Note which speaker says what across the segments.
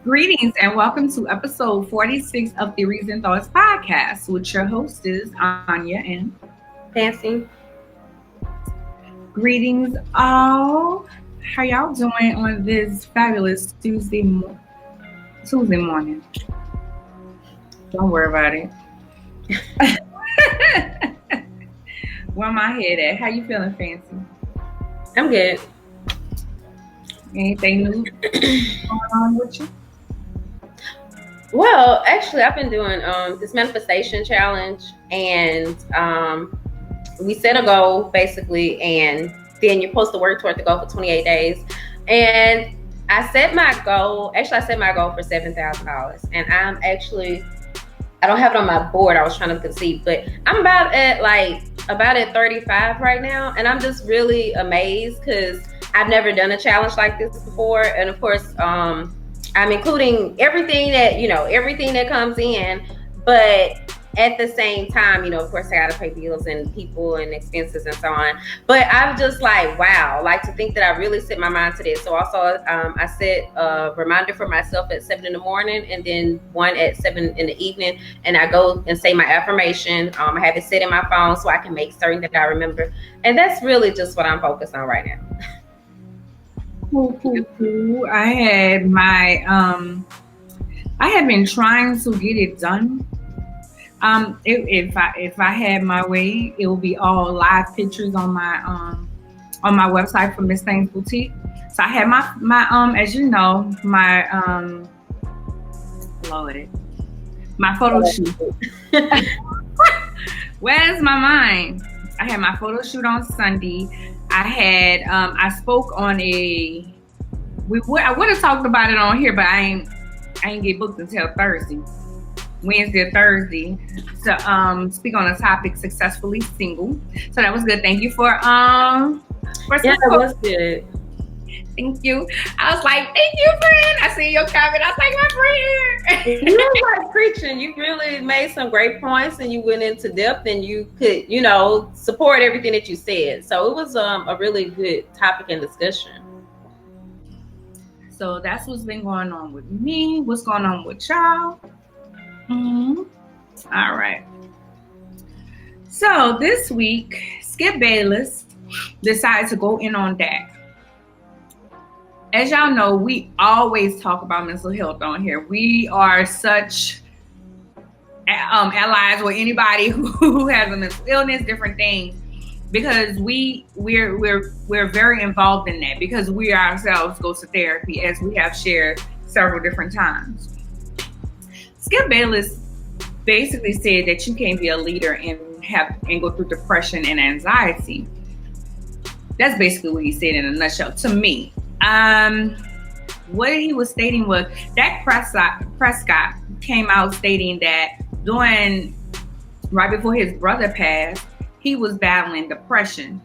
Speaker 1: Greetings and welcome to episode 46 of the Reason Thoughts podcast, with your hostess Arnya and
Speaker 2: Fancy.
Speaker 1: greetings all. How y'all doing on this fabulous Tuesday morning? Don't worry about it. Where my head at? How you feeling, Fancy?
Speaker 2: I'm good.
Speaker 1: Anything new going on with you?
Speaker 2: Well, actually, I've been doing this manifestation challenge, and we set a goal basically, and then you're supposed to work toward the goal for 28 days. And I set my goal for $7,000, and I don't have it on my board. I was trying to conceive, but I'm about at 35 right now, and I'm just really amazed because I've never done a challenge like this before, and of course, I'm including everything that comes in, but at the same time, of course, I got to pay bills and people and expenses and so on. But I'm just like, wow, to think that I really set my mind to this. So also, I set a reminder for myself at 7 in the morning and then one at 7 in the evening. And I go and say my affirmation. I have it set in my phone so I can make certain that I remember. And that's really just what I'm focused on right now.
Speaker 1: Cool. I had been trying to get it done. If I had my way, it would be all live pictures on my website for Miss Things Boutique. So I had my as you know, my photo shoot. Where's my mind? I had my photo shoot on Sunday. I spoke on I would have talked about it on here, but I ain't get booked until Wednesday or Thursday, to speak on a topic, successfully single. So that was good. Thank you for
Speaker 2: yeah, that was good.
Speaker 1: Thank you. I was like, thank you, friend. I see your comment. I was like, my friend.
Speaker 2: You were like preaching. You really made some great points, and you went into depth, and you could, support everything that you said. So it was a really good topic and discussion.
Speaker 1: So that's what's been going on with me. What's going on with y'all? Mm-hmm. All right. So this week, Skip Bayless decided to go in on Dak. As y'all know, we always talk about mental health on here. We are such allies with anybody who has a mental illness, different things, because we're very involved in that, because we ourselves go to therapy, as we have shared several different times. Skip Bayless basically said that you can't be a leader and go through depression and anxiety. That's basically what he said in a nutshell to me. What he was stating was Dak Prescott came out stating that right before his brother passed, he was battling depression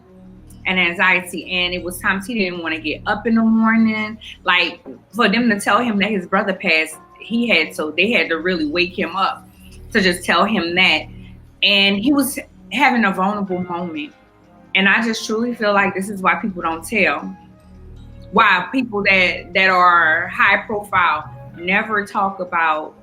Speaker 1: and anxiety, and it was times he didn't want to get up in the morning. Like, for them to tell him that his brother passed, they had to really wake him up to just tell him that. And he was having a vulnerable moment. And I just truly feel like this is why people don't tell. Why people that are high profile never talk about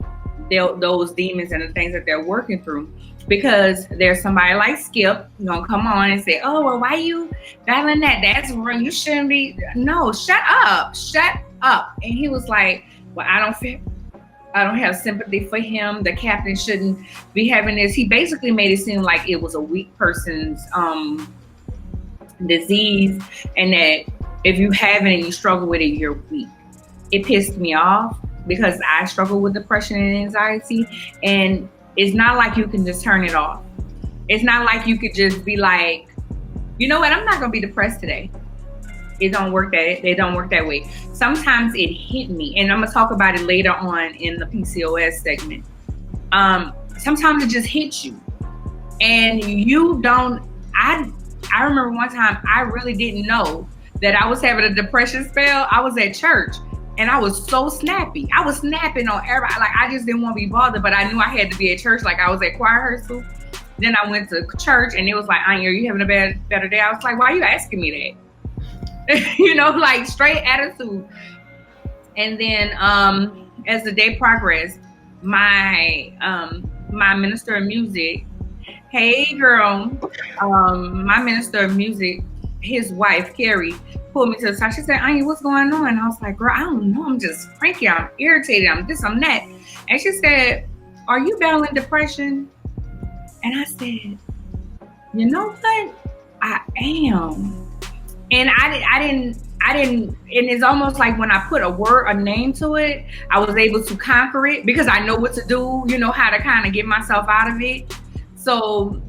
Speaker 1: those demons and the things that they're working through. Because there's somebody like Skip gonna come on and say, oh, well, why you battling that? That's wrong. You shouldn't be. No, shut up. And he was like, well, I don't have sympathy for him. The captain shouldn't be having this. He basically made it seem like it was a weak person's disease, and that if you have it and you struggle with it, you're weak. It pissed me off because I struggle with depression and anxiety, and it's not like you can just turn it off. It's not like you could just be like, you know what, I'm not gonna be depressed today. It don't work that way. Sometimes it hit me, and I'm gonna talk about it later on in the PCOS segment. Sometimes it just hits you, and you don't. I remember one time I really didn't know that I was having a depression spell. I was at church, and I was so snappy. I was snapping on everybody. Like, I just didn't want to be bothered, but I knew I had to be at church. Like, I was at choir rehearsal. Then I went to church, and it was like, Arnya, are you having a better day? I was like, why are you asking me that? Like, straight attitude. And then as the day progressed, my my minister of music, hey girl, my minister of music, his wife Carrie, pulled me to the side. She said, Anya, what's going on? And I was like, girl, I don't know. I'm just cranky. I'm irritated. I'm this, I'm that. And she said, are you battling depression? And I said, you know what? I am. And I didn't, and it's almost like when I put a name to it, I was able to conquer it because I know what to do, you know, how to kind of get myself out of it. So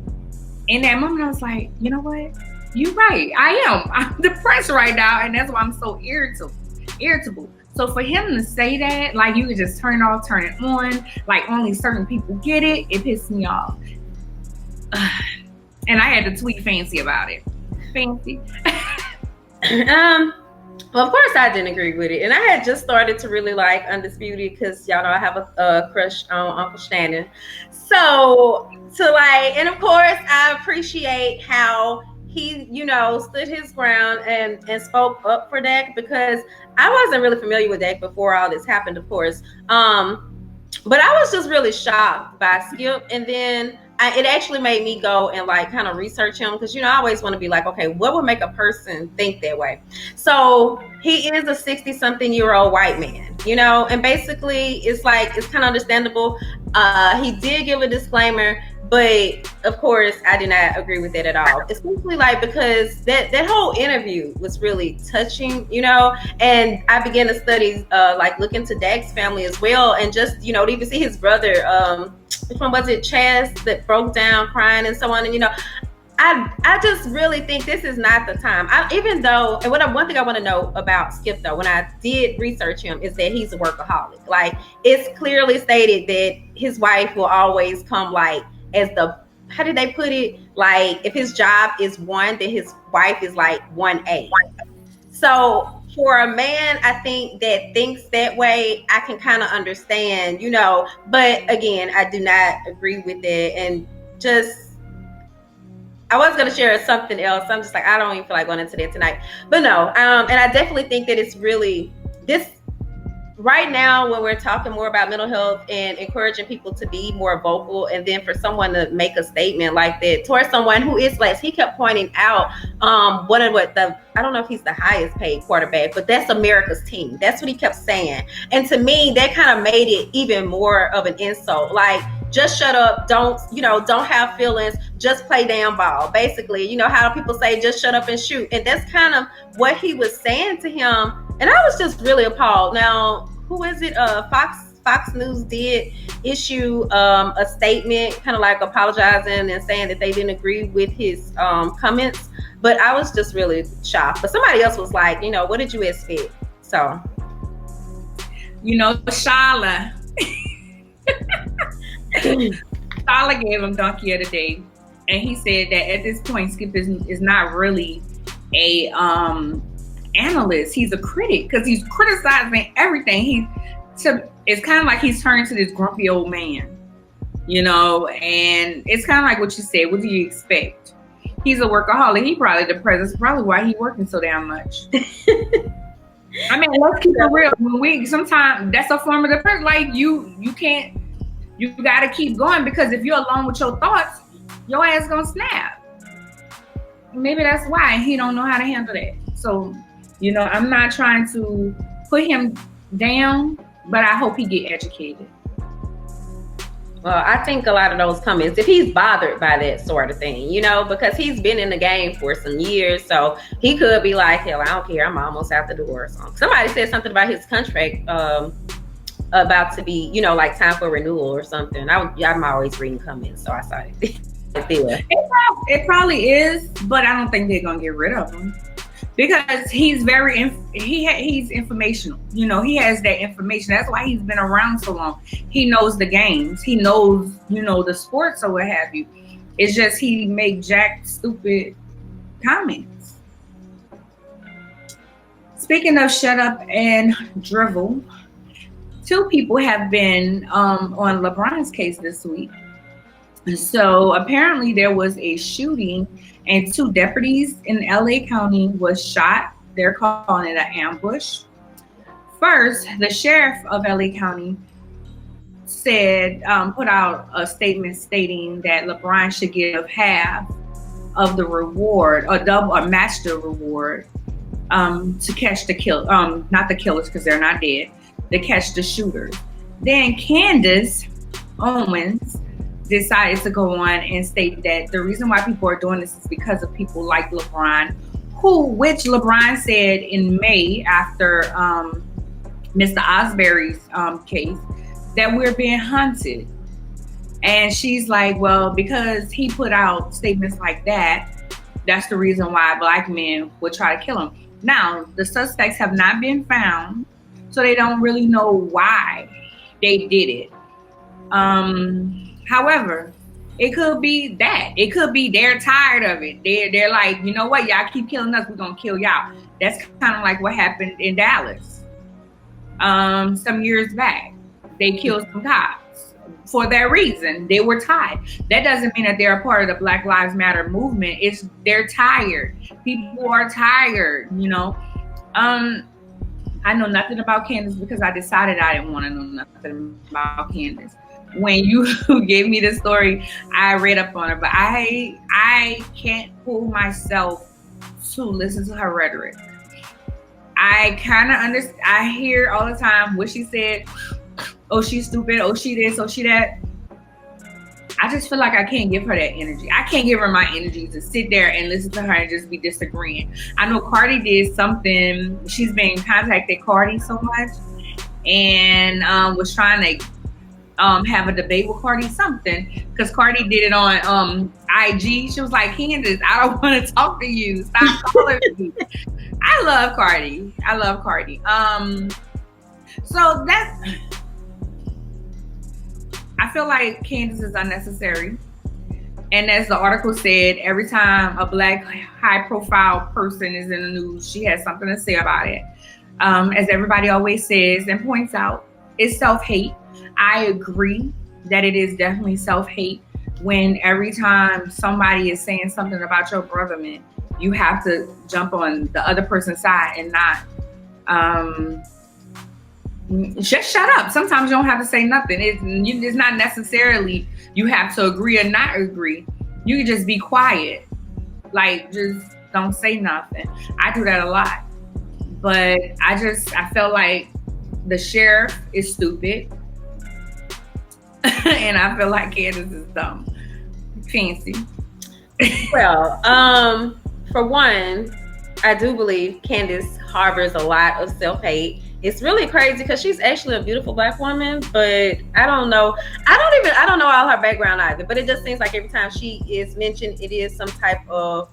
Speaker 1: in that moment, I was like, you know what? You're right. I am. I'm depressed right now. And that's why I'm so irritable. So for him to say that, like you can just turn it off, turn it on, like only certain people get it, it pissed me off. And I had to tweet Fancy about it. Fancy.
Speaker 2: Well, of course I didn't agree with it. And I had just started to really like Undisputed because y'all know I have a crush on Uncle Shannon. So and of course I appreciate how he, you know, stood his ground and spoke up for Dak, because I wasn't really familiar with Dak before all this happened, of course. But I was just really shocked by Skip. And then it actually made me go and like kind of research him, because, you know, I always want to be like, okay, what would make a person think that way? So he is a 60-something-year-old white man, you know, and basically it's like, it's kind of understandable. He did give a disclaimer, but of course I did not agree with that at all, especially like because that whole interview was really touching, you know, and I began to study like look into Dak's family as well, and just, you know, to even see his brother from, was it Chaz, that broke down crying and so on. And, you know, I just really think this is not the time. Even though, and one thing I want to know about Skip though, when I did research him, is that he's a workaholic. Like, it's clearly stated that his wife will always come like as the, how did they put it? Like, if his job is 1, then his wife is like 1A. So for a man, I think that thinks that way, I can kind of understand, you know, but again, I do not agree with it. And just, I was going to share something else. I'm just like, I don't even feel like going into that tonight, but no. And I definitely think that it's really this right now when we're talking more about mental health and encouraging people to be more vocal, and then for someone to make a statement like that towards someone who is less. He kept pointing out I don't know if he's the highest paid quarterback, but that's America's team. That's what he kept saying. And to me, that kind of made it even more of an insult. Like, just shut up, don't have feelings, just play damn ball. Basically, you know how people say, just shut up and shoot. And that's kind of what he was saying to him. And I was just really appalled. Now, who is it? Fox News did issue a statement, kind of like apologizing and saying that they didn't agree with his comments. But I was just really shocked. But somebody else was like, you know, what did you expect? So,
Speaker 1: you know, Shala. Shala gave him Donkey of the Day, and he said that at this point, Skip is not really a analyst. He's a critic, because he's criticizing everything. It's kind of like he's turned to this grumpy old man, you know. And it's kind of like what you said. What do you expect? He's a workaholic. He probably depressed. That's probably why he's working so damn much. I mean, let's keep it real. When sometimes that's a form of depression. Like, you can't. You got to keep going, because if you're alone with your thoughts, your ass gonna snap. Maybe that's why he don't know how to handle that. So, you know, I'm not trying to put him down, but I hope he get educated.
Speaker 2: Well, I think a lot of those comments, if he's bothered by that sort of thing, you know, because he's been in the game for some years, so he could be like, hell, I don't care, I'm almost out the door or something. Somebody said something about his contract about to be, you know, like time for renewal or something. I'm always reading comments, so I saw it.
Speaker 1: It probably is, but I don't think they're gonna get rid of him, because he's he's informational. You know, he has that information. That's why he's been around so long. He knows the games. He knows, you know, the sports or what have you. It's just he make jack stupid comments. Speaking of shut up and drivel, 2 people have been on LeBron's case this week. So apparently there was a shooting, and 2 deputies in LA County was shot. They're calling it an ambush. First, the sheriff of LA County said, put out a statement stating that LeBron should give half of the reward, or double, or match the reward, to catch the not the killers, because they're not dead, to catch the shooters. Then Candace Owens decided to go on and state that the reason why people are doing this is because of people like LeBron, which LeBron said in May after Mr. Osbury's case, that we're being hunted. And she's like, well, because he put out statements like that, that's the reason why Black men would try to kill him. Now, the suspects have not been found, so they don't really know why they did it. However, it could be that. It could be they're tired of it. They're like, you know what, y'all keep killing us, we're gonna kill y'all. That's kind of like what happened in Dallas some years back. They killed some cops for that reason. They were tired. That doesn't mean that they're a part of the Black Lives Matter movement. They're tired. People are tired, you know. I know nothing about Candance because I decided I didn't want to know nothing about Candance. When you gave me the story, I read up on her, but I can't pull myself to listen to her rhetoric. I kind of understand. I hear all the time what she said. Oh, she's stupid. Oh, she this. Oh, she that. I just feel like I can't give her that energy. I can't give her my energy to sit there and listen to her and just be disagreeing. I know Cardi did something. She's been contacted Cardi so much and was trying to have a debate with Cardi something, because Cardi did it on IG. She was like, Candance, I don't want to talk to you. Stop calling me. I love Cardi. So that's... I feel like Candance is unnecessary. And as the article said, every time a Black high-profile person is in the news, she has something to say about it. As everybody always says and points out, it's self-hate. I agree that it is definitely self-hate when every time somebody is saying something about your brother, man, you have to jump on the other person's side and not... just shut up. Sometimes you don't have to say nothing. It's not necessarily you have to agree or not agree. You can just be quiet. Like, just don't say nothing. I do that a lot. But I felt like the sheriff is stupid. And I feel like Candance is dumb. Fancy.
Speaker 2: Well, for one, I do believe Candance harbors a lot of self-hate. It's really crazy because she's actually a beautiful Black woman, but I don't know. I don't know all her background either, but it just seems like every time she is mentioned, it is some type of,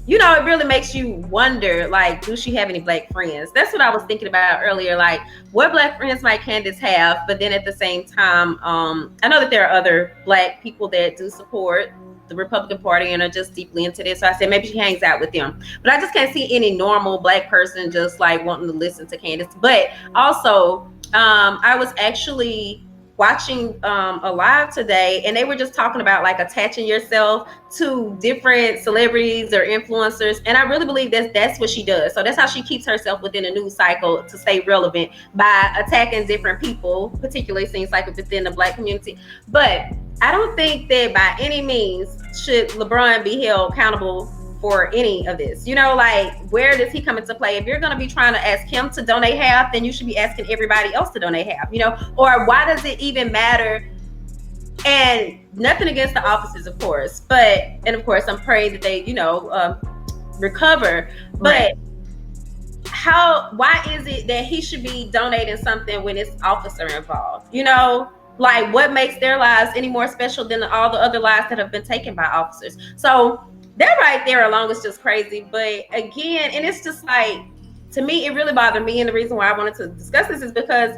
Speaker 2: it really makes you wonder, like, do she have any Black friends? That's what I was thinking about earlier. Like, what Black friends might Candance have? But then at the same time, I know that there are other Black people that do support the Republican Party and are just deeply into this. So I said maybe she hangs out with them. But I just can't see any normal Black person just like wanting to listen to Candance. But also, I was actually watching a live today, and they were just talking about like attaching yourself to different celebrities or influencers, and I really believe that's what she does. So that's how she keeps herself within a news cycle to stay relevant, by attacking different people, particularly things like within the Black community. But I don't think that by any means should LeBron be held accountable for any of this. Like, where does he come into play? If you're going to be trying to ask him to donate half, then you should be asking everybody else to donate half, or why does it even matter? And nothing against the officers, of course, and of course I'm praying that they, recover. But why is it that he should be donating something when it's officer involved? Like, what makes their lives any more special than all the other lives that have been taken by officers? So that right there alone is just crazy. But again, and it's just like, to me, it really bothered me. And the reason why I wanted to discuss this is because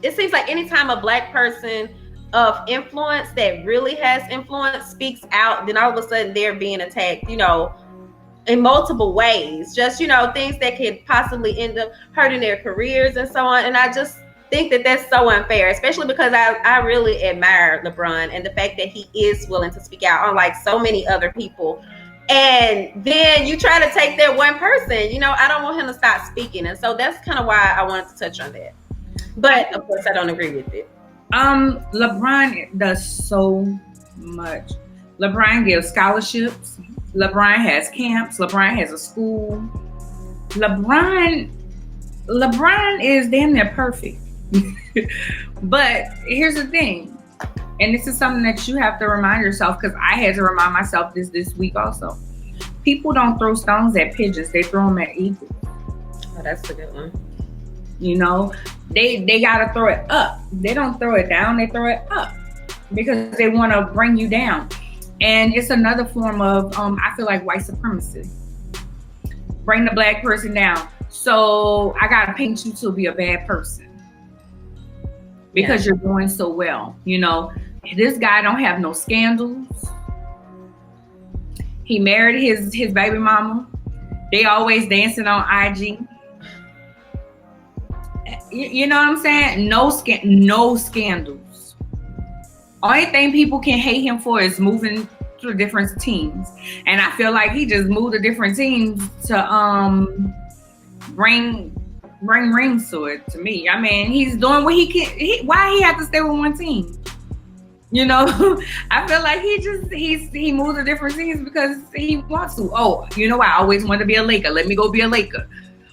Speaker 2: it seems like anytime a Black person of influence that really has influence speaks out, then all of a sudden they're being attacked, in multiple ways, just, things that could possibly end up hurting their careers and so on. And I just think that that's so unfair, especially because I really admire LeBron and the fact that he is willing to speak out, unlike so many other people. And then you try to take that one person. You know, I don't want him to stop speaking. And so that's kind of why I wanted to touch on that. But of course, I don't agree with it.
Speaker 1: LeBron does so much. LeBron gives scholarships. LeBron has camps. LeBron has a school. LeBron is damn near perfect. But here's the thing, and this is something that you have to remind yourself, because I had to remind myself this week also. People don't throw stones at pigeons; they throw them at eagles.
Speaker 2: Oh, that's a good one.
Speaker 1: You know, they gotta throw it up. They don't throw it down; they throw it up because they want to bring you down. And it's another form of I feel like white supremacy. Bring the black person down. So I gotta paint you to be a bad person because you're doing so well. You know, this guy don't have no scandals. He married his baby mama. They always dancing on IG. You know what I'm saying? No scandals. Only thing people can hate him for is moving to different teams. And I feel like he just moved to different teams to bring rings to it, to me. I mean, he's doing what he can. Why he have to stay with one team? You know, I feel like he moved to different teams because he wants to. Oh, you know, I always wanted to be a Laker. Let me go be a Laker.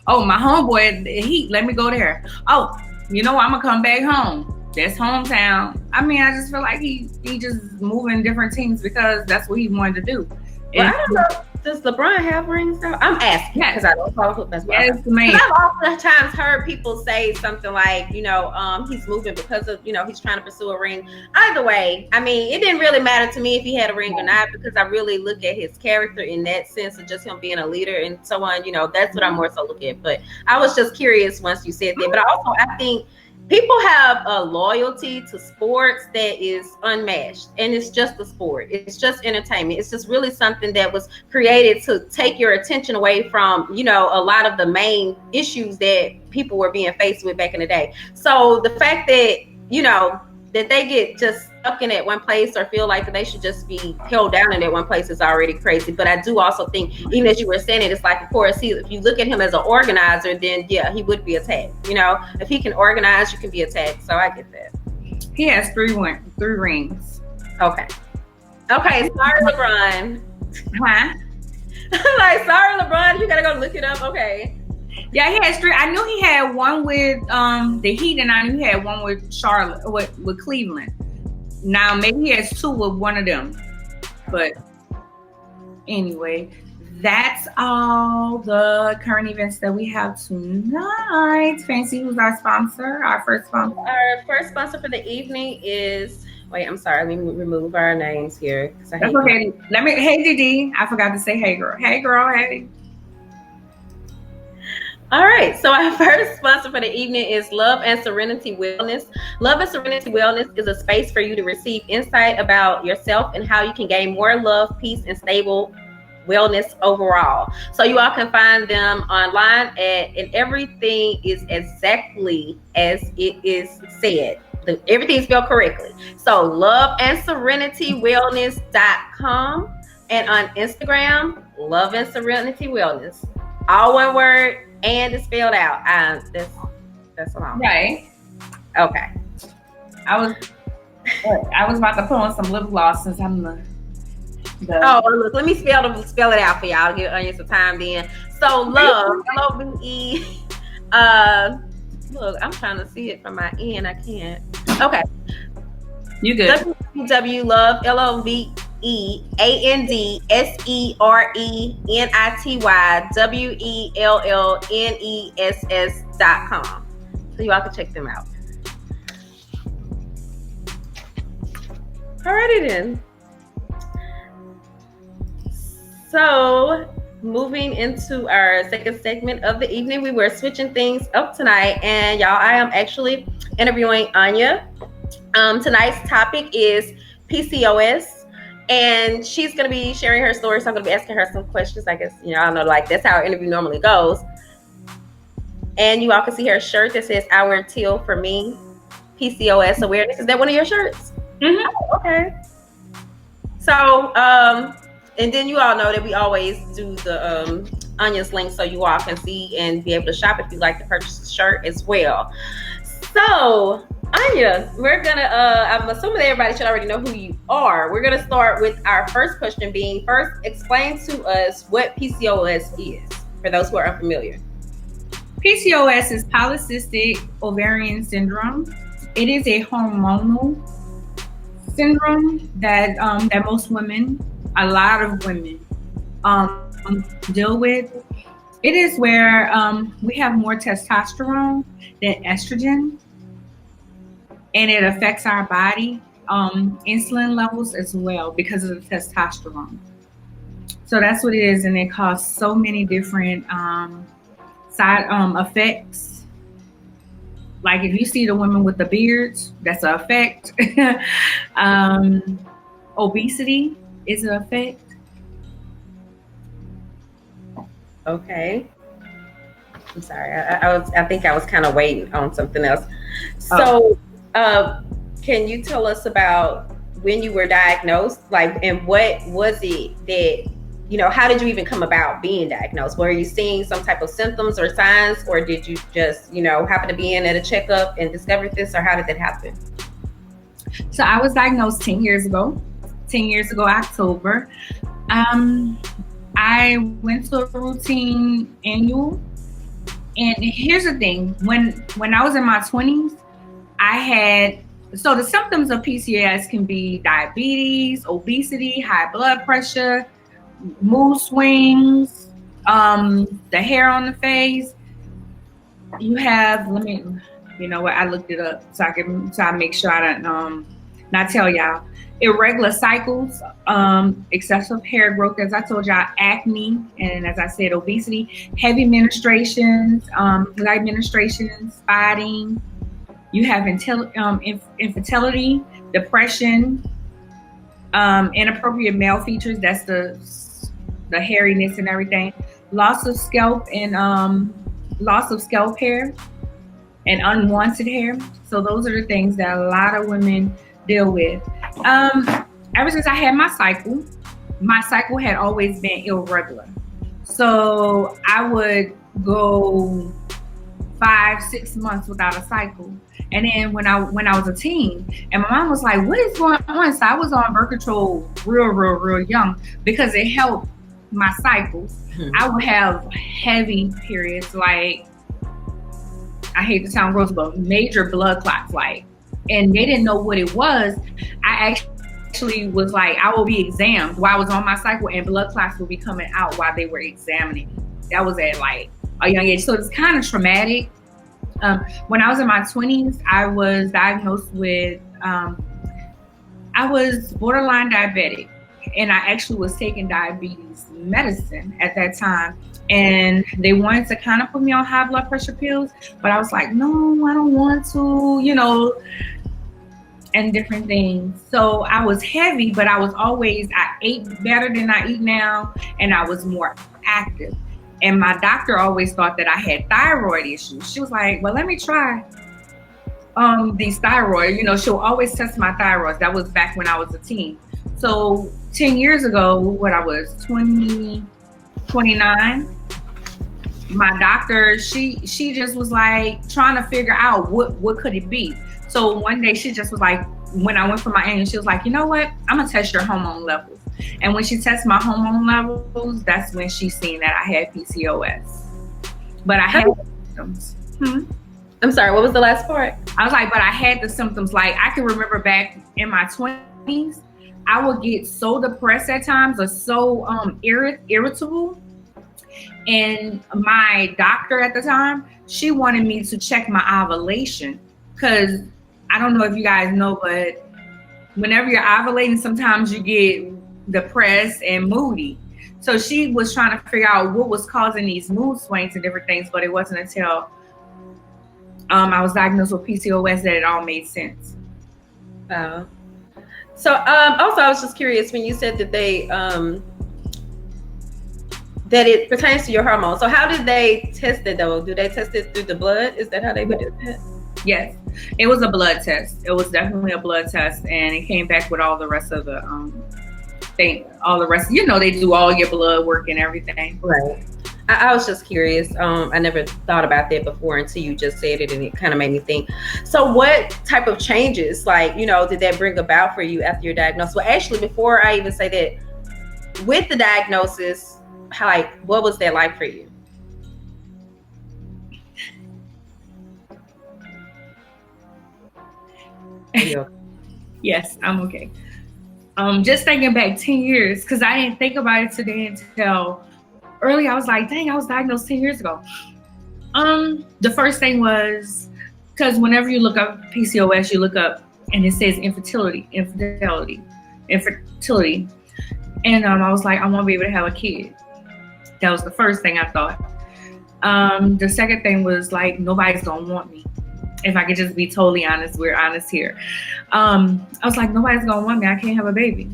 Speaker 1: Oh, my homeboy, let me go there. Oh, you know, I'm gonna come back home. That's hometown. I mean, I just feel like he just moving different teams because that's what he wanted to do.
Speaker 2: Well, I don't know. Does LeBron have rings though? I'm asking because I don't follow football.
Speaker 1: Yes, man.
Speaker 2: I've oftentimes heard people say something like, you know, he's moving because of, you know, he's trying to pursue a ring. Either way, I mean, it didn't really matter to me if he had a ring or not, because I really look at his character in that sense of just him being a leader and so on. You know, that's what I'm more so looking at. But I was just curious once you said that. But also, I think people have a loyalty to sports that is unmatched, and it's just a sport. It's just entertainment. It's just really something that was created to take your attention away from, you know, a lot of the main issues that people were being faced with back in the day. So the fact that, you know, that they get just stuck in that one place or feel like they should just be held down in that one place is already crazy. But I do also think, even as you were saying it, it's like, of course, if you look at him as an organizer, then yeah, he would be attacked. You know, if he can organize, you can be attacked. So I get that.
Speaker 1: He has three rings.
Speaker 2: Okay. Sorry, LeBron.
Speaker 1: Huh?
Speaker 2: Like, sorry, LeBron. You gotta go look it up. Okay.
Speaker 1: Yeah, he has three. I knew he had one with the Heat, and I knew he had one with Charlotte, with Cleveland. Now maybe he has two with one of them. But anyway, that's all the current events that we have tonight. Fancy, who's our sponsor? Our first sponsor.
Speaker 2: Our first sponsor for the evening is. Wait, I'm sorry. Let me remove our names here.
Speaker 1: That's okay. Hey, Didi. I forgot to say hey, girl. Hey, girl. Hey.
Speaker 2: All right, so our first sponsor for the evening is Love and Serenity Wellness. Love and Serenity Wellness is a space for you to receive insight about yourself and how you can gain more love, peace, and stable wellness overall. So you all can find them online and everything is exactly as it is said. Everything's spelled correctly. So loveandserenitywellness.com, and on Instagram, Love and Serenity Wellness. All one word. And it's spelled out. That's a long.
Speaker 1: Right.
Speaker 2: Okay.
Speaker 1: I was about to put on some lip gloss since I'm the.
Speaker 2: Oh, look, let me spell it out for y'all. I'll give Arnya some time then. So love, L-O-V-E. Look, I'm trying to see it from my end. I can't. Okay.
Speaker 1: You good?
Speaker 2: www.love, LoveAndSerenitywellness.com. So you all can check them out. Alrighty then. So moving into our second segment of the evening, we were switching things up tonight, and y'all, I am actually interviewing Arnya. Tonight's topic is PCOS. And she's going to be sharing her story. So I'm going to be asking her some questions. I guess, you know, I don't know, like that's how our interview normally goes. And you all can see her shirt that says "Our Teal for Me, PCOS Awareness." Is that one of your shirts?
Speaker 1: Mm-hmm.
Speaker 2: Oh, okay. So And then you all know that we always do the Arnya's link so you all can see and be able to shop if you'd like to purchase the shirt as well. So, Arnya, we're gonna, I'm assuming everybody should already know who you are. We're gonna start with our first question being, first, explain to us what PCOS is, for those who are unfamiliar.
Speaker 1: PCOS is Polycystic Ovarian Syndrome. It is a hormonal syndrome that that most women, a lot of women, deal with. It is where we have more testosterone than estrogen, and it affects our body insulin levels as well because of the testosterone. So that's what it is, and it causes so many different side effects. Like if you see the women with the beards, that's an effect. Obesity is an effect.
Speaker 2: Okay. I'm sorry. I think I was kind of waiting on something else. So, can you tell us about when you were diagnosed? Like, and what was it that, you know, how did you even come about being diagnosed? Were you seeing some type of symptoms or signs, or did you just, you know, happen to be in at a checkup and discovered this, or how did that happen?
Speaker 1: So I was diagnosed 10 years ago, October. I went to a routine annual, and here's the thing: when I was in my 20s, I had, so the symptoms of PCOS can be diabetes, obesity, high blood pressure, mood swings, the hair on the face. You have, you know what? I looked it up so I make sure I don't not tell y'all. Irregular cycles, excessive hair growth, as I told y'all, acne, and as I said, obesity, heavy menstruations, light menstruations, spotting. You have infertility, depression, inappropriate male features. That's the hairiness and everything. Loss of scalp and loss of scalp hair and unwanted hair. So those are the things that a lot of women deal with. Ever since I had my cycle had always been irregular. So I would go 5-6 months without a cycle. And then when I was a teen, and my mom was like, what is going on? So I was on birth control real young because it helped my cycles. I would have heavy periods, like, I hate to sound gross, but major blood clots, like, and they didn't know what it was. I actually was like, I will be examined while I was on my cycle, and blood clots will be coming out while they were examining me. That was at like a young age. So it's kind of traumatic. When I was in my 20s, I was diagnosed with, I was borderline diabetic, and I actually was taking diabetes medicine at that time. And they wanted to kind of put me on high blood pressure pills, but I was like, no, I don't want to, you know, and different things. So I was heavy, but I ate better than I eat now, and I was more active. And my doctor always thought that I had thyroid issues. She was like, well, let me try these thyroid. You know, she'll always test my thyroid. That was back when I was a teen. So 10 years ago, when I was 29, my doctor, she just was like trying to figure out what could it be. So one day she just was like, when I went for my annual, she was like, you know what? I'm gonna test your hormone levels. And when she tested my hormone levels, that's when she seen that I had PCOS. But I had symptoms.
Speaker 2: I'm sorry, what was the last part?
Speaker 1: I was like, but I had the symptoms. Like, I can remember back in my 20s, I would get so depressed at times, or so irritable. And my doctor at the time, she wanted me to check my ovulation, because I don't know if you guys know, but whenever you're ovulating, sometimes you get depressed and moody. So she was trying to figure out what was causing these mood swings and different things, but it wasn't until I was diagnosed with PCOS that it all made sense.
Speaker 2: So also, I was just curious when you said that they that it pertains to your hormones. So how did they test it though? Do they test it through the blood? Is that how they would do it?
Speaker 1: Yes, it was a blood test. It was definitely a blood test, and it came back with all the rest of the think all the rest, they do all your blood work and everything.
Speaker 2: Right. I was just curious. I never thought about that before until you just said it, and it kind of made me think. So what type of changes, did that bring about for you after your diagnosis? Well, actually, before I even say that, with the diagnosis, what was that like for you?
Speaker 1: Yes, I'm okay. Just thinking back 10 years, because I didn't think about it today until early. I was like, dang, I was diagnosed 10 years ago. The first thing was, because whenever you look up PCOS, you look up and it says infertility. And I was like, I want to be able to have a kid. That was the first thing I thought. The second thing was like, nobody's going to want me. If I could just be totally honest, we're honest here. I was like, nobody's going to want me. I can't have a baby.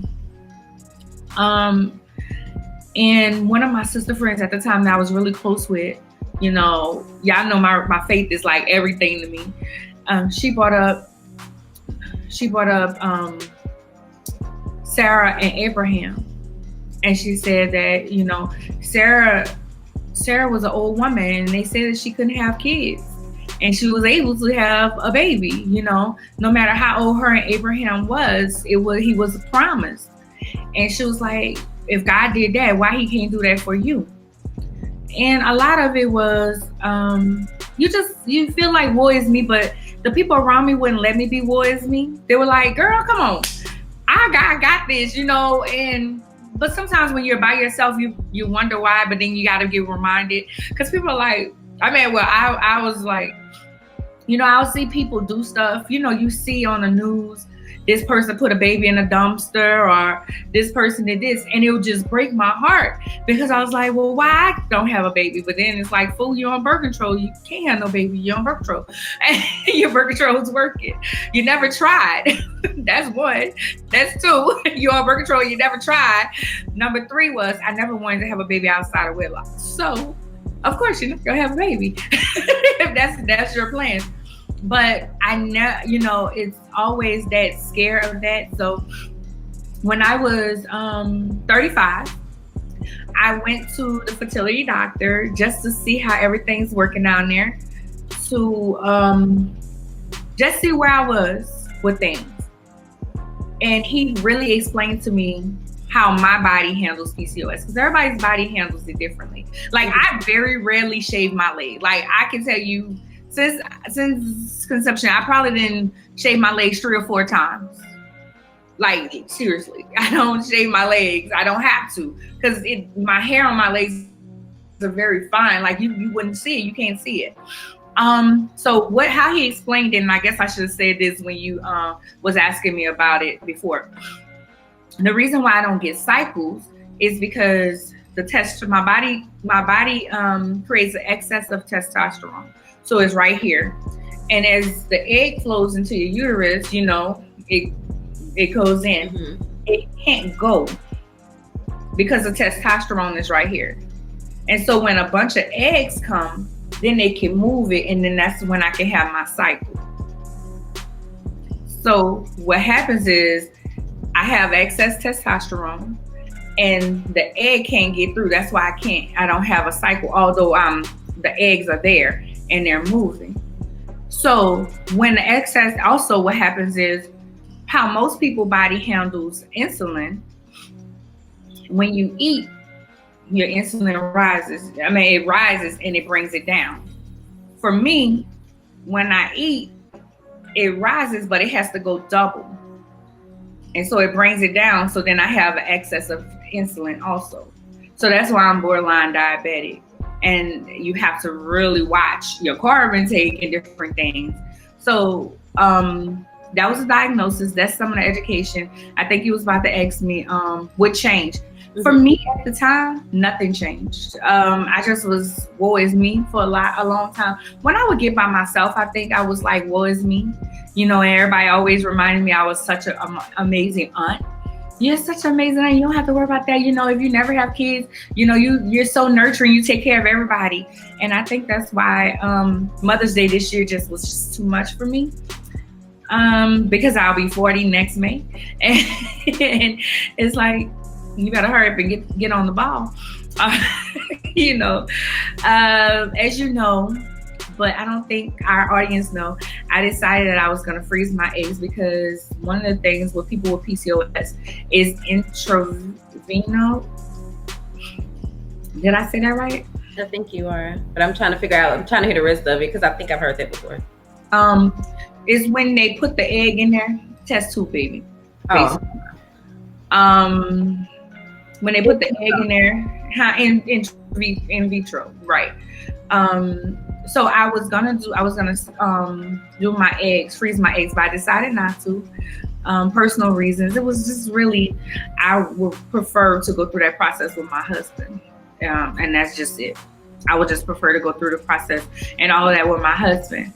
Speaker 1: And one of my sister friends at the time that I was really close with, y'all know my faith is like everything to me. She brought up Sarah and Abraham. And she said that, Sarah was an old woman and they said that she couldn't have kids. And she was able to have a baby, no matter how old her and Abraham was, he was promised. And she was like, if God did that, why he can't do that for you? And a lot of it was, you feel like woe is me, but the people around me wouldn't let me be woe is me. They were like, girl, come on. I got this, but sometimes when you're by yourself, you wonder why, but then you got to get reminded, because people are like, I was like, I'll see people do stuff, you see on the news, this person put a baby in a dumpster, or this person did this, and it would just break my heart, because I was like, well, why I don't have a baby? But then it's like, fool, you're on birth control, you can't have no baby, you're on birth control, and your birth control is working. You never tried. That's one. That's two. You're on birth control, you never tried. Number 3 was, I never wanted to have a baby outside of wedlock. So of course you're not gonna have a baby if that's your plan. But I know, it's always that scare of that. So when I was 35, I went to the fertility doctor just to see how everything's working down there, to just see where I was with things. And he really explained to me how my body handles PCOS, because everybody's body handles it differently. Like, I very rarely shave my leg. Like, I can tell you, since conception, I probably didn't shave my legs 3 or 4 times. Like, seriously, I don't shave my legs. I don't have to, because my hair on my legs are very fine. Like, you wouldn't see it. You can't see it. So how he explained it, and I guess I should have said this when you was asking me about it before. The reason why I don't get cycles is because my body creates an excess of testosterone. So it's right here. And as the egg flows into your uterus, it goes in. Mm-hmm. It can't go because the testosterone is right here. And so when a bunch of eggs come, then they can move it, and then that's when I can have my cycle. So what happens is I have excess testosterone and the egg can't get through. That's why I don't have a cycle, although the eggs are there and they're moving. So when the excess, also what happens is how most people's body handles insulin. When you eat, your insulin rises. It rises and it brings it down. For me, when I eat, it rises, but it has to go double. And so it brings it down. So then I have an excess of insulin also. So that's why I'm borderline diabetic. And you have to really watch your carb intake and different things. So that was a diagnosis. That's some of the education. I think he was about to ask me what changed. For me at the time, nothing changed. I just was woe is me for a long time. When I would get by myself, I think I was like, woe is me. And everybody always reminded me I was such an amazing aunt. You're such an amazing aunt. You don't have to worry about that. If you never have kids, you're so nurturing. You take care of everybody. And I think that's why Mother's Day this year just was just too much for me. Because I'll be 40 next May. And it's like, you better hurry up and get on the ball. You know, as you know, but I don't think our audience know, I decided that I was going to freeze my eggs because one of the things with people with PCOS is intravenous. Did I say that right?
Speaker 2: I think you are, but I'm trying to hear the rest of it because I think I've heard that before.
Speaker 1: Is when they put the egg in there, test tube baby. Basically. When they put the egg in there, in vitro, right? So I was gonna do my eggs, freeze my eggs, but I decided not to. Personal reasons. It was just really, I would prefer to go through that process with my husband. And that's just it. I would just prefer to go through the process and all of that with my husband.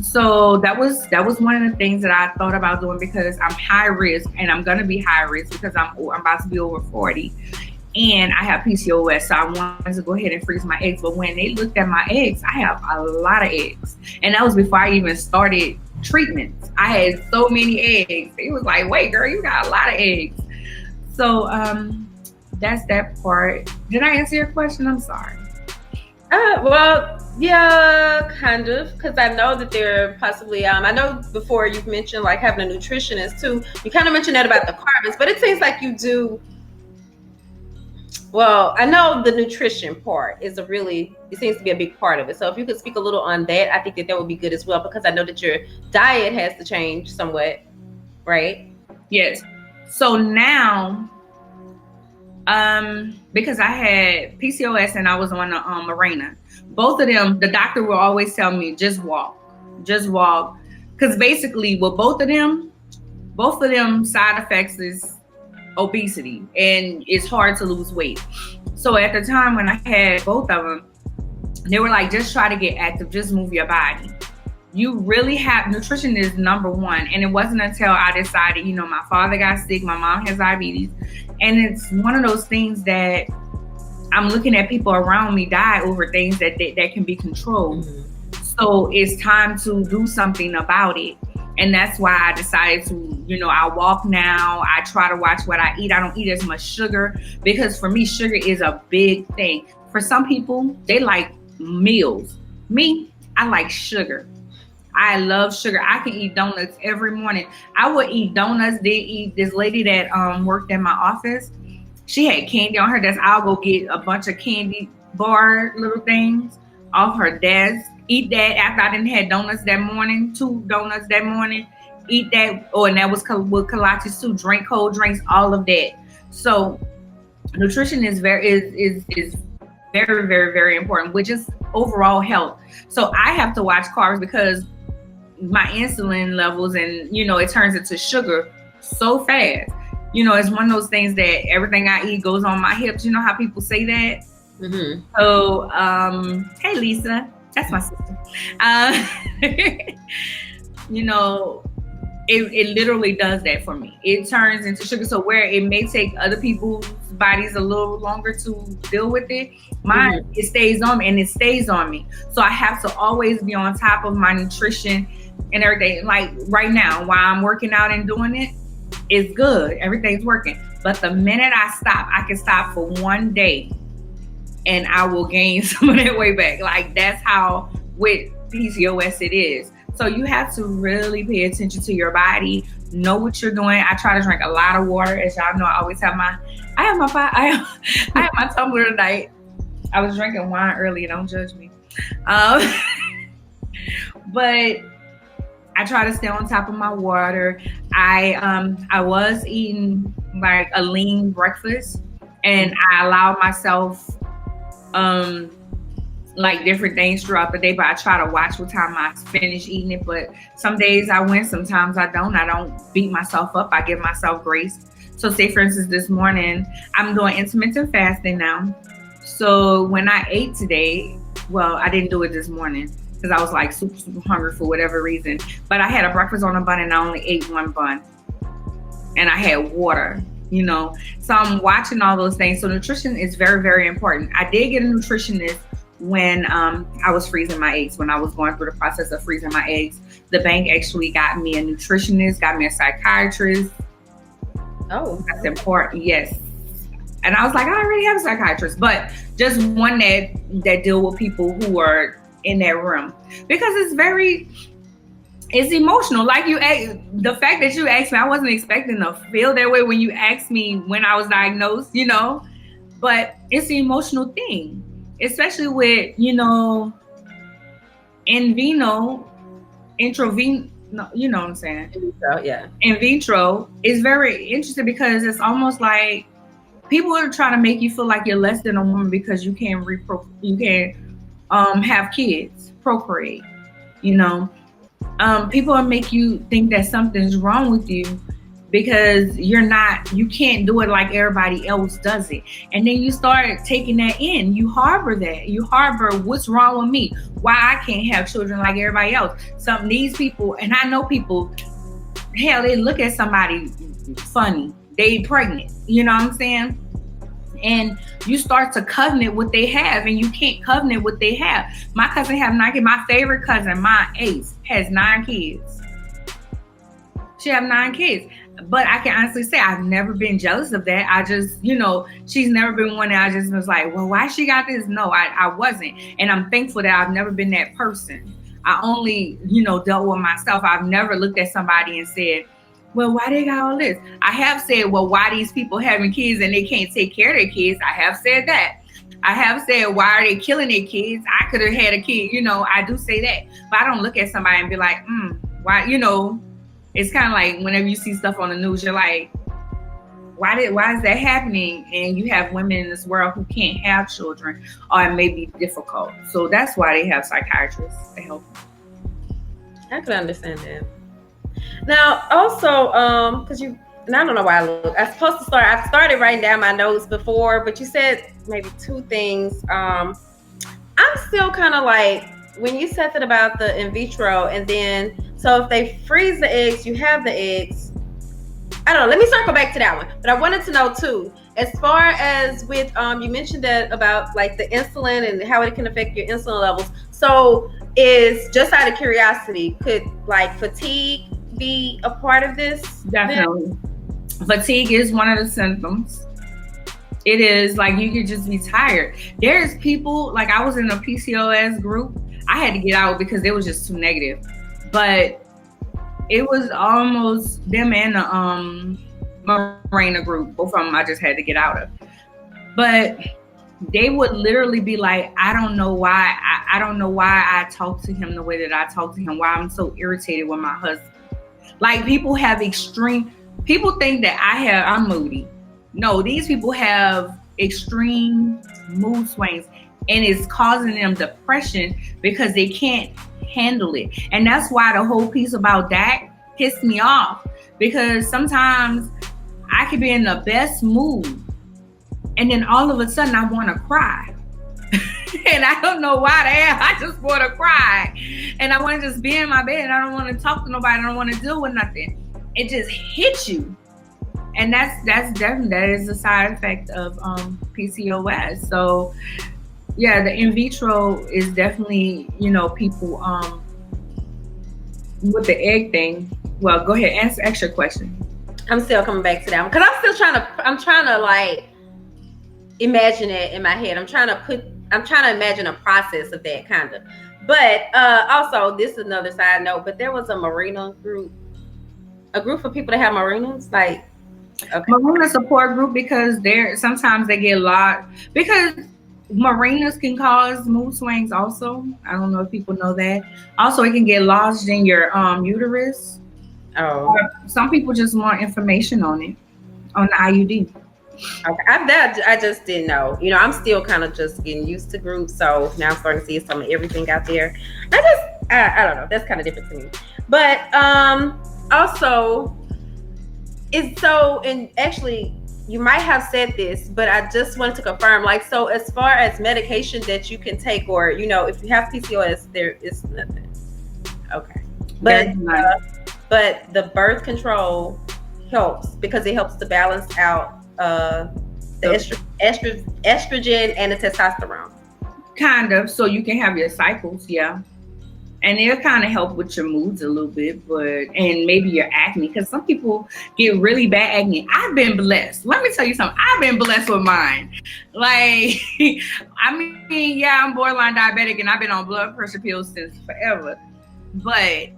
Speaker 1: So that was one of the things that I thought about doing because I'm high risk, and I'm gonna be high risk because I'm about to be over 40, and I have PCOS. So I wanted to go ahead and freeze my eggs. But when they looked at my eggs, I have a lot of eggs, and that was before I even started treatments. I had so many eggs. It was like, wait, girl, you got a lot of eggs. So that's that part. Did I answer your question? I'm sorry.
Speaker 2: Well, yeah, kind of, because I know that there possibly, I know before you've mentioned like having a nutritionist too. You kind of mentioned that about the carbs, but it seems like you do. Well, I know the nutrition part is it seems to be a big part of it. So if you could speak a little on that, I think that would be good as well, because I know that your diet has to change somewhat, right?
Speaker 1: Yes. So now, because I had PCOS and I was on the Mirena, both of them, the doctor will always tell me, just walk. Because basically with both of them side effects is obesity, and it's hard to lose weight. So at the time when I had both of them, they were like, just try to get active, just move your body. You really have, nutrition is number one. And it wasn't until I decided, my father got sick, my mom has diabetes, and it's one of those things that I'm looking at people around me die over things that can be controlled. Mm-hmm. So it's time to do something about it. And that's why I decided to, I walk now. I try to watch what I eat. I don't eat as much sugar, because for me, sugar is a big thing. For some people, they like meals. Me, I like sugar. I love sugar. I can eat donuts every morning. I would eat donuts. This lady that worked in my office, she had candy on her desk. I'll go get a bunch of candy bar little things off her desk. Eat that after I didn't have donuts that morning, 2 donuts that morning. Eat that, and that was with kolaches too. Drink cold drinks, all of that. So nutrition is very, very, very important with just overall health. So I have to watch carbs because my insulin levels, and it turns into sugar so fast. It's one of those things that everything I eat goes on my hips. You know how people say that? Mm-hmm. So, hey Lisa, that's my sister. It literally does that for me. It turns into sugar. So where it may take other people's bodies a little longer to deal with it, mine, mm-hmm. It stays on me, and it stays on me. So I have to always be on top of my nutrition and everything. Like right now, while I'm working out and doing it, it's good. Everything's working. But the minute I stop, I can stop for one day and I will gain some of that weight back. Like that's how with PCOS it is. So you have to really pay attention to your body, know what you're doing. I try to drink a lot of water. As y'all know, I always have I have my tumbler tonight. I was drinking wine earlier, don't judge me. But I try to stay on top of my water. I was eating like a lean breakfast, and I allowed myself like different things throughout the day, but I try to watch what time I finish eating it. But some days I win, sometimes I don't. I don't beat myself up. I give myself grace. So say for instance, this morning, I'm doing intermittent fasting now. So when I ate today, well, I didn't do it this morning because I was like super, super hungry for whatever reason. But I had a breakfast on a bun and I only ate one bun. And I had water, So I'm watching all those things. So nutrition is very, very important. I did get a nutritionist when I was freezing my eggs, when I was going through the process of freezing my eggs. The bank actually got me a nutritionist, got me a psychiatrist. Oh, that's important. Yes. And I was like, I already have a psychiatrist, but just one that deal with people who are in that room, because it's emotional. Like the fact that you asked me, I wasn't expecting to feel that way when you asked me when I was diagnosed, but it's an emotional thing, especially with, intraveno, no, you know what I'm saying?
Speaker 2: Yeah.
Speaker 1: In vitro is very interesting because it's almost like people are trying to make you feel like you're less than a woman because you can't have kids, procreate. People make you think that something's wrong with you because you can't do it like everybody else does it. And then you start taking that in. You harbor that. You harbor, what's wrong with me? Why I can't have children like everybody else? These people, and I know people, hell, they look at somebody funny. They pregnant. You know what I'm saying? And you start to covenant what they have, and you can't covenant what they have. My cousin have 9 kids. My favorite cousin, my ace, has 9 kids. She have 9 kids. But I can honestly say I've never been jealous of that. I just, she's never been one that I just was like, well, why she got this? No, I wasn't. And I'm thankful that I've never been that person. I only, dealt with myself. I've never looked at somebody and said, well, why they got all this? I have said, well, why these people having kids and they can't take care of their kids? I have said that. I have said, why are they killing their kids? I could have had a kid. I do say that. But I don't look at somebody and be like, why, it's kind of like whenever you see stuff on the news, you're like, why is that happening? And you have women in this world who can't have children, or it may be difficult. So that's why they have psychiatrists to help them.
Speaker 2: I could understand that. Now, also, because and I don't know why I started writing down my notes before, but you said maybe 2 things. I'm still kind of like, when you said that about the in vitro, and then, so if they freeze the eggs, you have the eggs. I don't know. Let me circle back to that one. But I wanted to know too, as far as with, you mentioned that about like the insulin and how it can affect your insulin levels. So is, just out of curiosity, could like fatigue be a part of this?
Speaker 1: Definitely. Fatigue is one of the symptoms. It is like you could just be tired. There's people, like I was in a PCOS group. I had to get out because it was just too negative. But it was almost them and the Marina group. Both of them I just had to get out of. But they would literally be like, I don't know why. I don't know why I talk to him the way that I talk to him. Why I'm so irritated with my husband. Like people think that I'm moody. No, these people have extreme mood swings, and it's causing them depression because they can't handle it. And that's why the whole piece about that pissed me off, because sometimes I could be in the best mood and then all of a sudden I want to cry. And I don't know why the hell, I just want to cry. And I want to just be in my bed and I don't want to talk to nobody. I don't want to deal with nothing. It just hits you. And that is a side effect of PCOS. So yeah, the in vitro is definitely, people with the egg thing. Well, go ahead, ask your question.
Speaker 2: I'm still coming back to that one because I'm trying to like imagine it in my head. I'm trying to imagine a process of that kind of. But also, this is another side note, but there was a Marina group, a group of people that have Marinas, like, okay.
Speaker 1: Marina support group, because sometimes they get locked, because Marinas can cause mood swings also. I don't know if people know that. Also, it can get lodged in your uterus.
Speaker 2: Oh.
Speaker 1: Or some people just want information on it, on the IUD.
Speaker 2: Okay, I just didn't know. I'm still kind of just getting used to groups, so now I'm starting to see some of everything out there. I don't know. That's kind of different to me. But also, and actually, you might have said this, but I just wanted to confirm. Like, so as far as medication that you can take, or if you have PCOS, there is nothing. Okay, but the birth control helps because it helps to balance out the estrogen and the testosterone.
Speaker 1: Kind of, so you can have your cycles, yeah. And it'll kind of help with your moods a little bit, and maybe your acne, because some people get really bad acne. I've been blessed. Let me tell you something. I've been blessed with mine. Like, I mean, yeah, I'm borderline diabetic and I've been on blood pressure pills since forever. But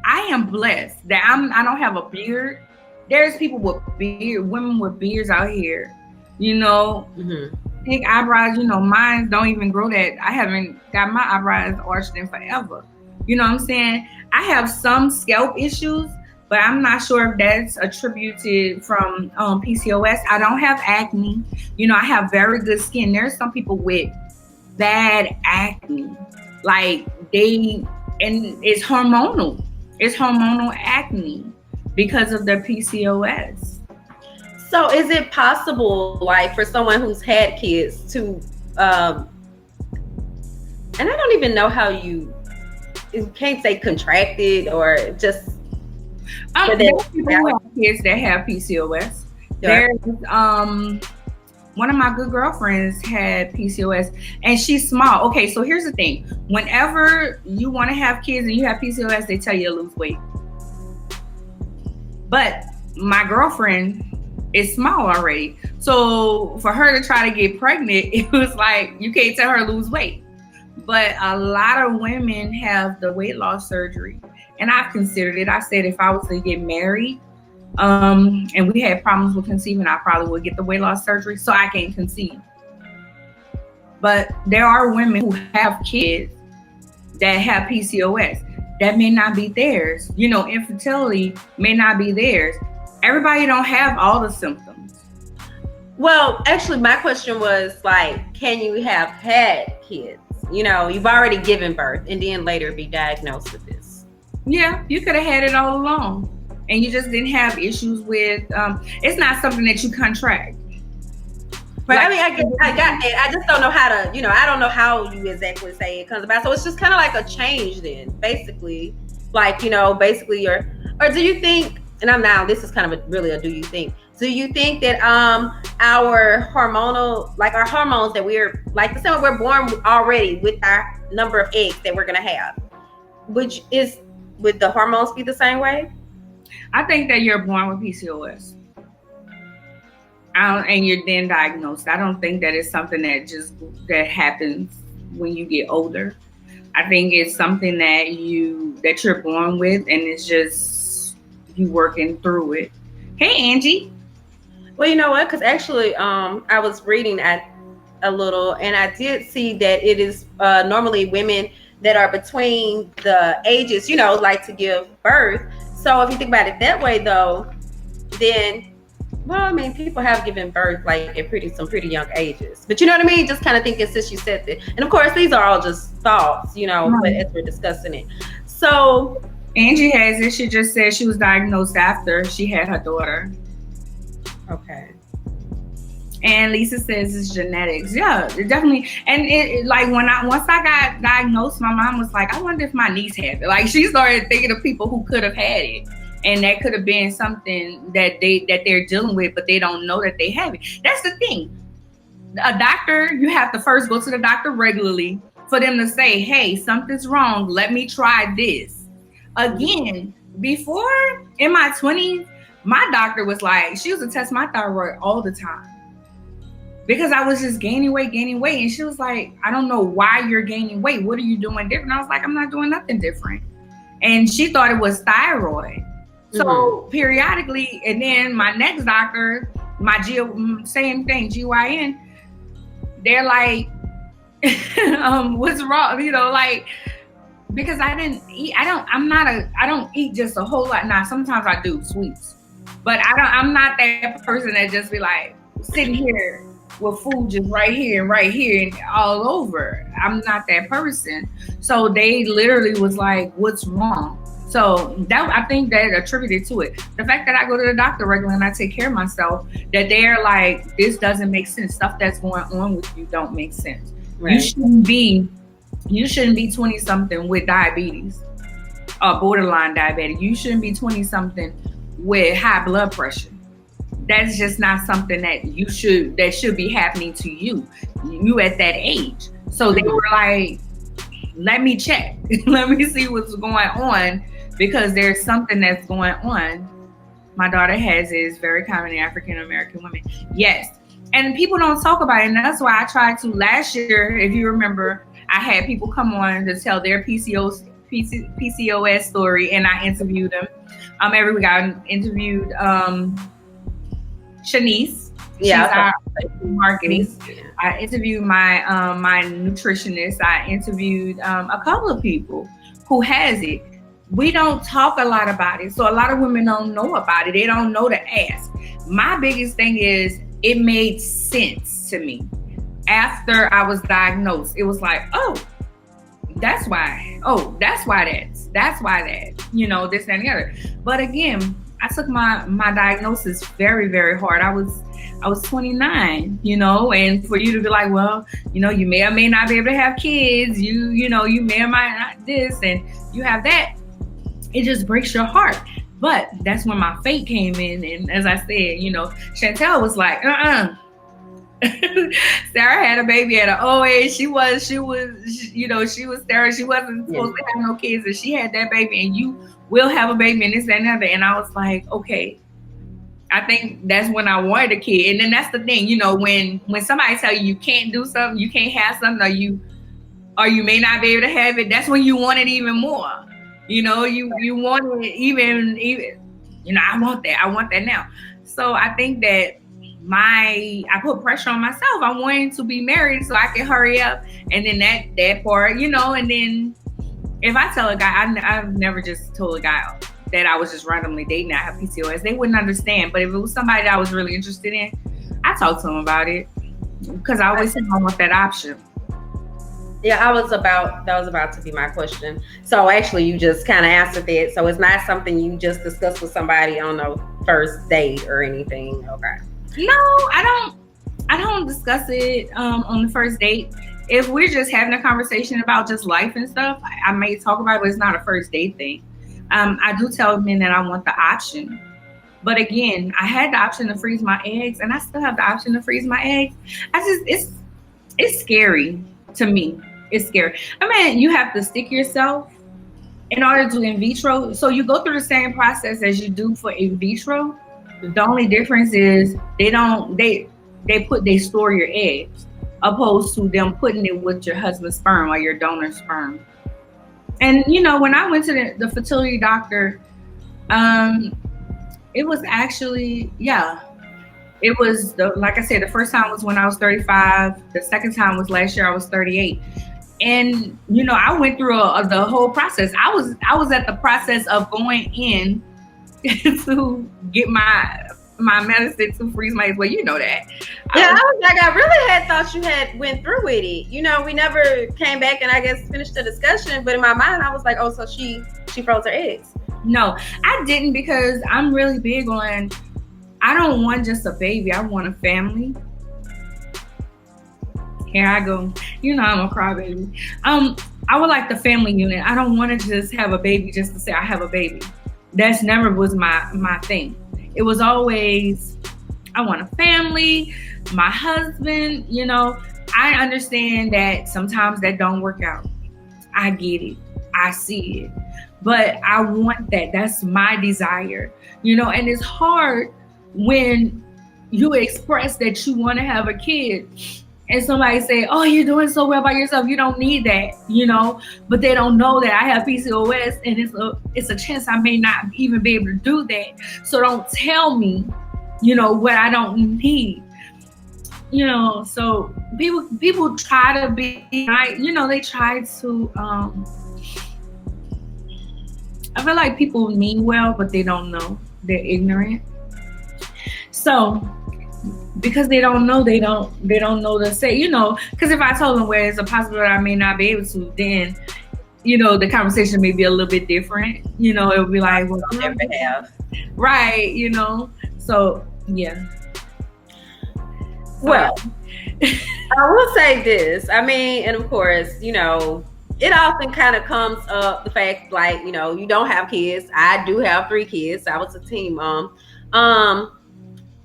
Speaker 1: I am blessed that I don't have a beard. There's people with beard, women with beards out here, you know.
Speaker 2: Mm-hmm.
Speaker 1: Big eyebrows, you know, mine don't even grow that. I haven't got my eyebrows arched in forever. You know what I'm saying? I have some scalp issues, but I'm not sure if that's attributed from PCOS. I don't have acne. You know, I have very good skin. There's some people with bad acne. Like and it's hormonal. It's hormonal acne because of their PCOS.
Speaker 2: So is it possible, like, for someone who's had kids to, and I don't even know how you can't say contracted or just.
Speaker 1: There's people who have kids that have PCOS. Yeah. There's one of my good girlfriends had PCOS and she's small. Okay, so here's the thing. Whenever you want to have kids and you have PCOS, they tell you to lose weight. But my girlfriend is small already. So for her to try to get pregnant, it was like, you can't tell her to lose weight. But a lot of women have the weight loss surgery. And I've considered it. I said if I was to get married and we had problems with conceiving, I probably would get the weight loss surgery so I can conceive. But there are women who have kids that have PCOS. That may not be theirs. You know, infertility may not be theirs. Everybody don't have all the symptoms.
Speaker 2: Well, actually, my question was like, can you have had kids? You know, you've already given birth and then later be diagnosed with this.
Speaker 1: Yeah, you could have had it all along. And you just didn't have issues with, it's not something that you contract.
Speaker 2: But like, I mean, I got that. I just don't know how to, you know, I don't know how you exactly say it comes about. So it's just kind of like a change then, basically. Like, you know, basically or do you think, and this is kind of really a do you think? Do you think that our hormonal, like our hormones that we're, like the same way we're born already with our number of eggs that we're going to have, would the hormones be the same way?
Speaker 1: I think that you're born with PCOS. And you're then diagnosed. I don't think that it's something that happens when you get older. I think it's something that you're born with, and it's just you working through it. Hey, Angie.
Speaker 2: Well, you know what? Because actually, I was reading a little, and I did see that it is normally women that are between the ages, you know, like to give birth. So if you think about it that way, though, then, well, I mean, people have given birth like at some pretty young ages. But you know what I mean? Just kind of thinking since you said that. And of course, these are all just thoughts, you know, but as we're discussing it. So
Speaker 1: Angie has it. She just said she was diagnosed after she had her daughter.
Speaker 2: Okay.
Speaker 1: And Lisa says it's genetics. Yeah, definitely. And it like once I got diagnosed, my mom was like, I wonder if my niece had it. Like she started thinking of people who could have had it. And that could have been something that they're dealing with, but they don't know that they have it. That's the thing. A doctor, you have to first go to the doctor regularly for them to say, hey, something's wrong. Let me try this. Again, before in my 20s, my doctor was like, she used to test my thyroid all the time because I was just gaining weight. And she was like, I don't know why you're gaining weight. What are you doing different? I was like, I'm not doing nothing different. And she thought it was thyroid. So periodically, and then my next doctor, same thing, GYN, they're like, what's wrong? You know, like, because I don't eat just a whole lot. Now, sometimes I do sweets, but I'm not that person that just be like sitting here with food just right here and all over. I'm not that person. So they literally was like, what's wrong? So that I think that attributed to it. The fact that I go to the doctor regularly and I take care of myself, that they're like, this doesn't make sense. Stuff that's going on with you don't make sense. Right. You shouldn't be 20 something with diabetes, borderline diabetic. You shouldn't be 20 something with high blood pressure. That's just not something that should be happening to you at that age. So they were like, let me check. Let me see what's going on, because there's something that's going on. My daughter has is very common in African American women. Yes. And people don't talk about it. And that's why I tried to last year, if you remember, I had people come on to tell their PCOS story, and I interviewed them. Every week I interviewed Shanice.
Speaker 2: Yeah,
Speaker 1: she's our marketing. I interviewed my my nutritionist. I interviewed a couple of people who has it. We don't talk a lot about it, so a lot of women don't know about it. They don't know to ask. My biggest thing is it made sense to me after I was diagnosed. It was like, oh, that's why. Oh, that's why that's why that. This and the other. But again, I took my diagnosis very, very hard. I was 29, and for you to be like, well, you may or may not be able to have kids. You may or might not this, and you have that. It just breaks your heart. But that's when my fate came in. And as I said, Chantel was like, Sarah had a baby at an old age. She was Sarah. She wasn't supposed to have no kids, and she had that baby, and you will have a baby, and this and that. And I was like, okay. I think that's when I wanted a kid. And then that's the thing, when somebody tell you can't do something, you can't have something, or you may not be able to have it, that's when you want it even more. You want it even, I want that now. So I think that I put pressure on myself. I wanted to be married so I can hurry up. And then that part, and then if I tell a guy, I've never just told a guy that I was just randomly dating, I have PCOS, they wouldn't understand. But if it was somebody that I was really interested in, I talked to them about it, because I always said I want that option.
Speaker 2: Yeah, that was about to be my question. So actually you just kind of answered that. So it's not something you just discussed with somebody on the first date or anything. Okay.
Speaker 1: No, I don't discuss it on the first date. If we're just having a conversation about just life and stuff, I may talk about it, but it's not a first date thing. I do tell men that I want the option. But again, I had the option to freeze my eggs, and I still have the option to freeze my eggs. It's scary to me. It's scary. I mean, you have to stick yourself in order to do in vitro. So you go through the same process as you do for in vitro. The only difference is they store your eggs, opposed to them putting it with your husband's sperm or your donor sperm. And when I went to the fertility doctor, it was actually, it was like I said, the first time was when I was 35. The second time was last year. I was 38. And I went through the whole process. I was at the process of going in to get my medicine to freeze my eggs. Well, you know that.
Speaker 2: I really had thought you had went through with it. We never came back and I guess finished the discussion. But in my mind, I was like, oh, so she froze her eggs. No,
Speaker 1: I didn't, because I'm really big on, I don't want just a baby. I want a family. Here I go. I'm a crybaby. I would like the family unit. I don't want to just have a baby just to say I have a baby. That's never was my thing. It was always, I want a family, my husband. I understand that sometimes that don't work out. I get it. I see it. But I want that. That's my desire. And it's hard when you express that you want to have a kid and somebody say, oh, you're doing so well by yourself, you don't need that, but they don't know that I have PCOS, and it's a chance I may not even be able to do that. So don't tell me, what I don't need. So people try to be, they try to, I feel like people mean well, but they don't know. They're ignorant. So because they don't know, they don't know to say, because if I told them where it's a possibility I may not be able to, then, the conversation may be a little bit different. It would be like, well,
Speaker 2: I'll never have.
Speaker 1: Right, So, yeah.
Speaker 2: Well, I will say this. I mean, and of course, it often kind of comes up the fact, like, you don't have kids. I do have 3 kids. I was a teen mom.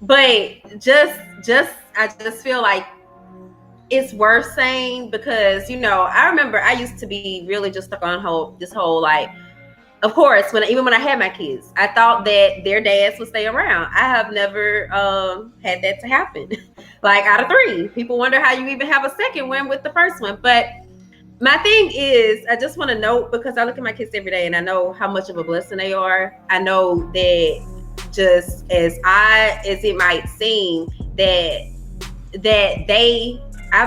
Speaker 2: But I just feel like it's worth saying because, you know, I remember I used to be really just stuck on this whole like, of course, even when I had my kids, I thought that their dads would stay around. I have never had that to happen. Like out of 3, people wonder how you even have a second one with the first one. But my thing is, I just want to note, because I look at my kids every day and I know how much of a blessing they are. I know that just as it might seem that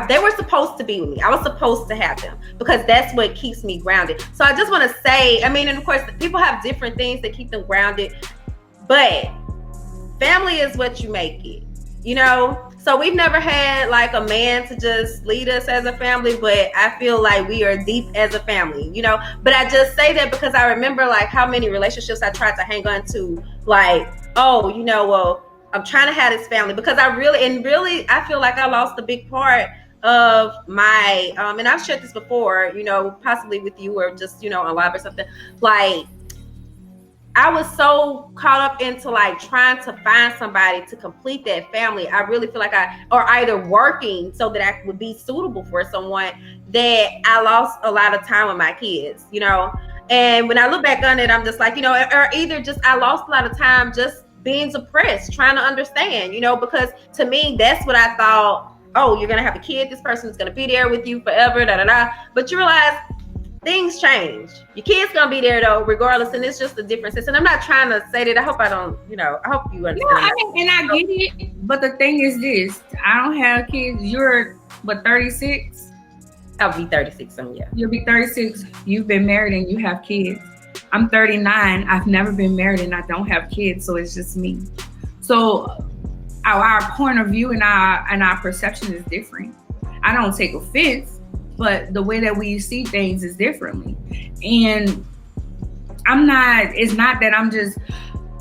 Speaker 2: they were supposed to be with me. I was supposed to have them because that's what keeps me grounded. So I just want to say, I mean, and of course, people have different things that keep them grounded, but family is what you make it, you know? So we've never had like a man to just lead us as a family, but I feel like we are deep as a family, you know? But I just say that because I remember like how many relationships I tried to hang on to, like, oh, you know, well, I'm trying to have this family because I feel like I lost a big part of my, and I've shared this before, you know, possibly with you or just, you know, on live or something. Like, I was so caught up into like trying to find somebody to complete that family. I really feel like or either working so that I would be suitable for someone, that I lost a lot of time with my kids, you know? And when I look back on it, I'm just like, you know, or either just I lost a lot of time just being suppressed, trying to understand, you know, because to me, that's what I thought. Oh, you're going to have a kid. This person is going to be there with you forever, da, da, da. But you realize things change. Your kid's going to be there though, regardless. And it's just a difference. And I'm not trying to say that. I hope I don't, you know, I hope you understand.
Speaker 1: No, I mean, and I get it. But the thing is this, I don't have kids. You're, what, 36?
Speaker 2: I'll be 36 soon, yeah.
Speaker 1: You'll be 36. You've been married and you have kids. I'm 39. I've never been married and I don't have kids. So it's just me. So our point of view and our perception is different. I don't take offense, but the way that we see things is differently. And it's not that I'm just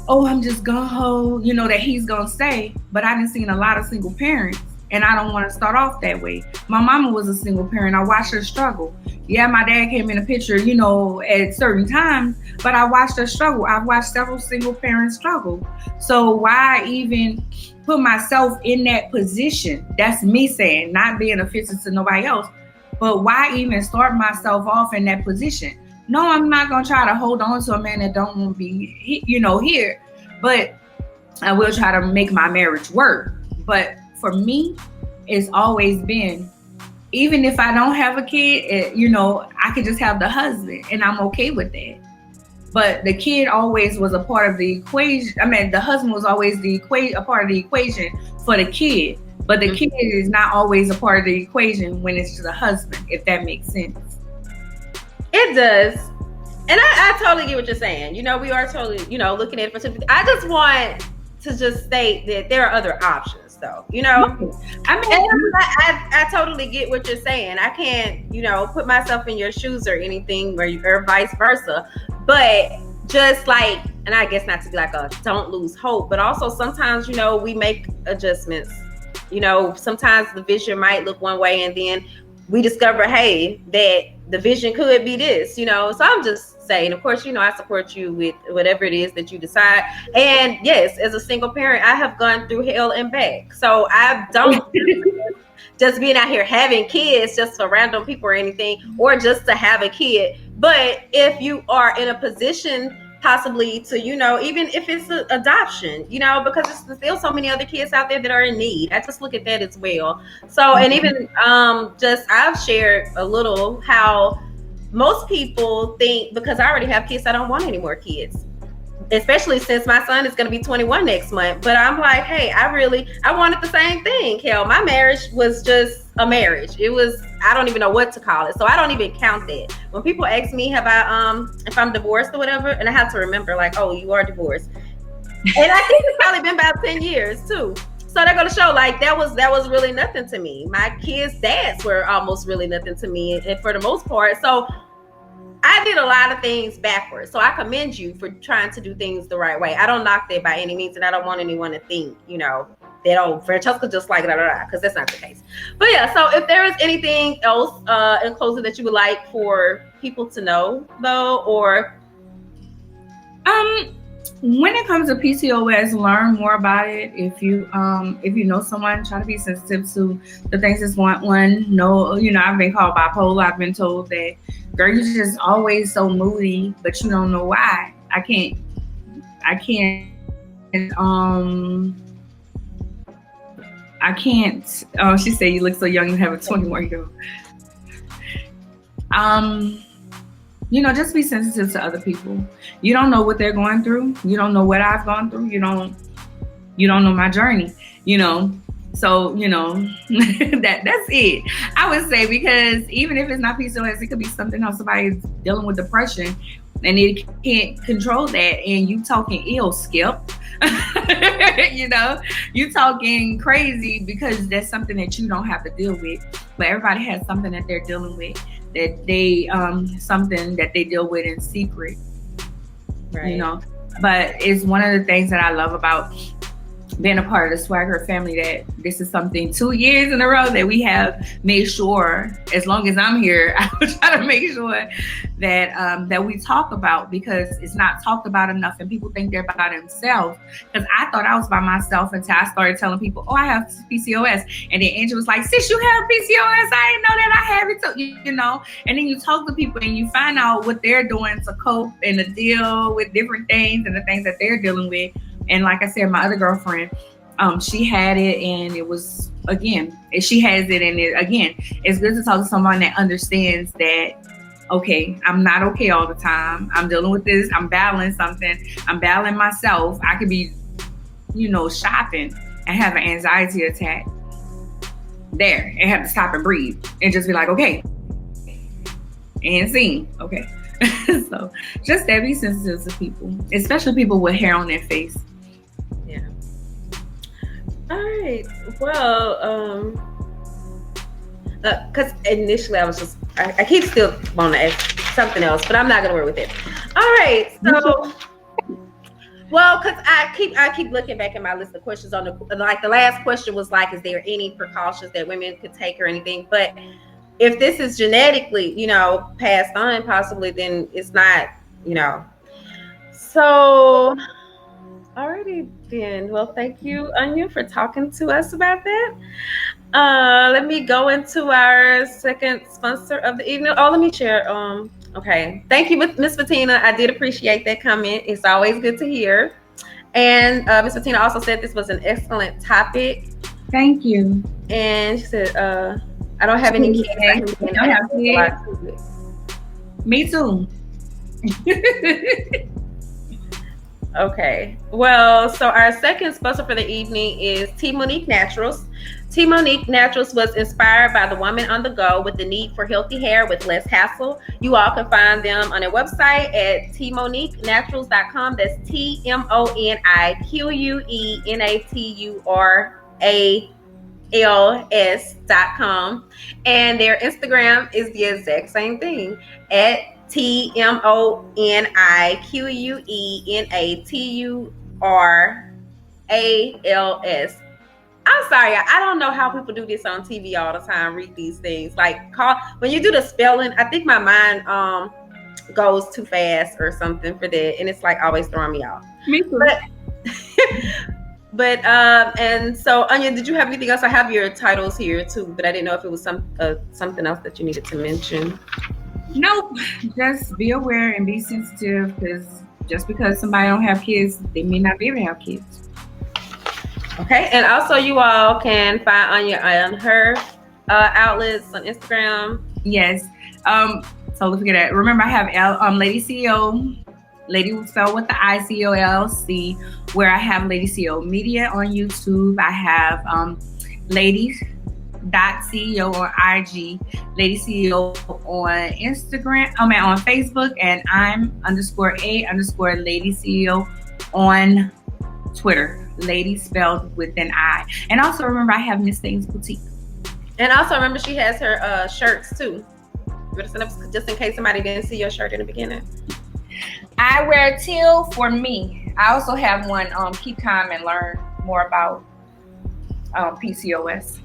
Speaker 1: gung-ho, you know, that he's gonna stay, but I done seen a lot of single parents and I don't want to start off that way. My mama was a single parent. I watched her struggle. Yeah, my dad came in the picture, you know, at certain times, but I watched her struggle. I've watched several single parents struggle. So why even put myself in that position? That's me saying, not being offensive to nobody else, but why even start myself off in that position? No, I'm not going to try to hold on to a man that don't want to be, you know, here, but I will try to make my marriage work. But for me, it's always been, even if I don't have a kid, you know, I could just have the husband and I'm okay with that. But the kid always was a part of the equation. I mean, the husband was always a part of the equation for the kid. But the kid is not always a part of the equation when it's just a husband, if that makes sense.
Speaker 2: It does. And I totally get what you're saying. You know, we are totally, you know, looking at it from, I just want to just state that there are other options, though, you know. I mean, I totally get what you're saying. I can't, you know, put myself in your shoes or anything, or vice versa. But just like, and I guess not to be like a don't lose hope, but also sometimes, you know, we make adjustments. You know, sometimes the vision might look one way and then we discover, hey, that the vision could be this, you know. So I'm just saying, of course, you know, I support you with whatever it is that you decide. And yes, as a single parent, I have gone through hell and back. So I don't just being out here having kids just for random people or anything, or just to have a kid. But if you are in a position possibly to, you know, even if it's an adoption, you know, because there's still so many other kids out there that are in need. I just look at that as well. So, and even I've shared a little how most people think, because I already have kids, I don't want any more kids, especially since my son is going to be 21 next month. But I'm like, hey, I wanted the same thing, Kel. My marriage was just a marriage. It was, I don't even know what to call it. So I don't even count that. When people ask me, if I'm divorced or whatever, and I have to remember, like, oh, you are divorced. And I think it's probably been about 10 years too. So they're going to show, like, that was really nothing to me. My kids' dads were almost really nothing to me, and for the most part. So I did a lot of things backwards. So I commend you for trying to do things the right way. I don't knock that by any means, and I don't want anyone to think, you know, that, oh, Francesca just like da, because that's not the case. But yeah, so if there is anything else in closing that you would like for people to know, though, or
Speaker 1: When it comes to PCOS, learn more about it. If you know someone, try to be sensitive to the things that's going on. No, I've been called bipolar. I've been told that, girl, you're just always so moody, but you don't know why. I can't. Oh, she said you look so young. You have a 20 more year. Just be sensitive to other people. You don't know what they're going through. You don't know what I've gone through. You don't know my journey. So that's it. I would say, because even if it's not PCOS, it could be something else. Somebody's dealing with depression and they can't control that, and you talking ill, Skip. You talking crazy because that's something that you don't have to deal with. But everybody has something that they're dealing with, that they something that they deal with in secret.
Speaker 2: Right.
Speaker 1: But it's one of the things that I love about being a part of the Swagger family, that this is something 2 years in a row that we have made sure, as long as I'm here, I will try to make sure that we talk about, because it's not talked about enough, and people think they're by themselves. Because I thought I was by myself until I started telling people, oh, I have PCOS. And then Angela was like, sis, you have PCOS? I didn't know that I have it too, And then you talk to people and you find out what they're doing to cope and to deal with different things and the things that they're dealing with. And like I said, my other girlfriend, she had it, and it was, again, she has it, and it's good to talk to someone that understands that, okay, I'm not okay all the time. I'm dealing with this. I'm battling something. I'm battling myself. I could be, shopping and have an anxiety attack there and have to stop and breathe and just be like, okay, and sing, okay. So just that, be sensitive to people, especially people with hair on their face.
Speaker 2: Yeah. All right. Well, because initially I keep still wanting to ask something else, but I'm not gonna work with it. All right. So, well, because I keep looking back at my list of questions on the last question was like, is there any precautions that women could take or anything? But if this is genetically, passed on possibly, then it's not, So, alrighty then. Well, thank you, Arnya, for talking to us about that. Let me go into our second sponsor of the evening. Oh, let me share. Okay. Thank you, Miss Bettina. I did appreciate that comment. It's always good to hear. And Miss Bettina also said this was an excellent topic.
Speaker 1: Thank you.
Speaker 2: And she said, I don't have any kids.
Speaker 1: Me too.
Speaker 2: Okay. Well, so our second sponsor for the evening is T Monique Naturals. T Monique Naturals was inspired by the woman on the go with the need for healthy hair with less hassle. You all can find them on their website at tmoniquenaturals.com. That's TMONIQUENATURALS.com. And their Instagram is the exact same thing, at TMONIQUENATURALS. I'm sorry, I don't know how people do this on TV all the time, read these things. When you do the spelling, I think my mind goes too fast or something for that, and it's always throwing me off.
Speaker 1: Me too.
Speaker 2: But and so, Arnya, did you have anything else? I have your titles here too, but I didn't know if it was something else that you needed to mention.
Speaker 1: Nope. Just be aware and be sensitive, because just because somebody don't have kids, they may not be able to have kids.
Speaker 2: Okay, and also you all can find Arnya on her outlets on Instagram.
Speaker 1: Yes. So let's forget that. Remember, I have Lady CEO. Lady will spell with the ICO LLC, where I have Lady CEO Media on YouTube. I have ladies.ceo on IG, Lady CEO on Instagram, on Facebook, and I'm _A_Lady CEO on Twitter. Lady spelled with an I. And also remember, I have Miss Things Boutique.
Speaker 2: And also remember, she has her shirts too. You better send up, just in case somebody didn't see your shirt in the beginning.
Speaker 1: I wear teal for me. I also have one, Keep Calm and Learn More About PCOS.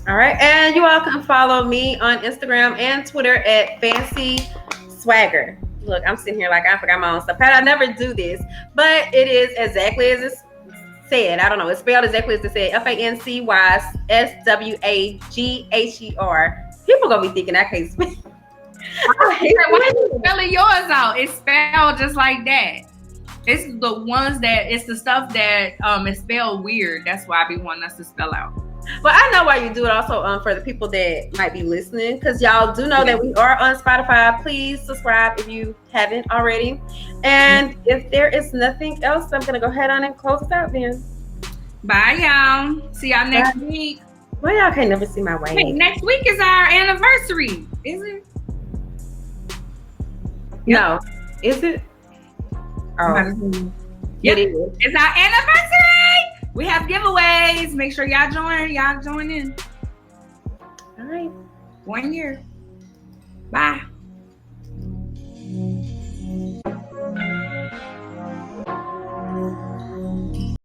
Speaker 2: All right. And you all can follow me on Instagram and Twitter at Fancy Swagger. Look, I'm sitting here like I forgot my own stuff. I never do this, but it is exactly as it's said. I don't know. It's spelled exactly as it said. FANCYSWAGHER. People gonna be thinking I can't spell.
Speaker 1: Why you spelling yours out? It's spelled just like that. It's the ones that it's the stuff that is spelled weird. That's why I be wanting us to spell out.
Speaker 2: But I know why you do it also for the people that might be listening, because y'all do know that we are on Spotify. Please subscribe if you haven't already. And if there is nothing else, I'm gonna go ahead on and close us out then.
Speaker 1: Bye, y'all. See y'all next week.
Speaker 2: Well, y'all can't never see my way.
Speaker 1: Hey, next week is our anniversary. Is it?
Speaker 2: No. Is it? Oh,
Speaker 1: yep.
Speaker 2: It is.
Speaker 1: It's our anniversary. We have giveaways. Make sure y'all join. Y'all join in.
Speaker 2: All right.
Speaker 1: 1 year. Bye.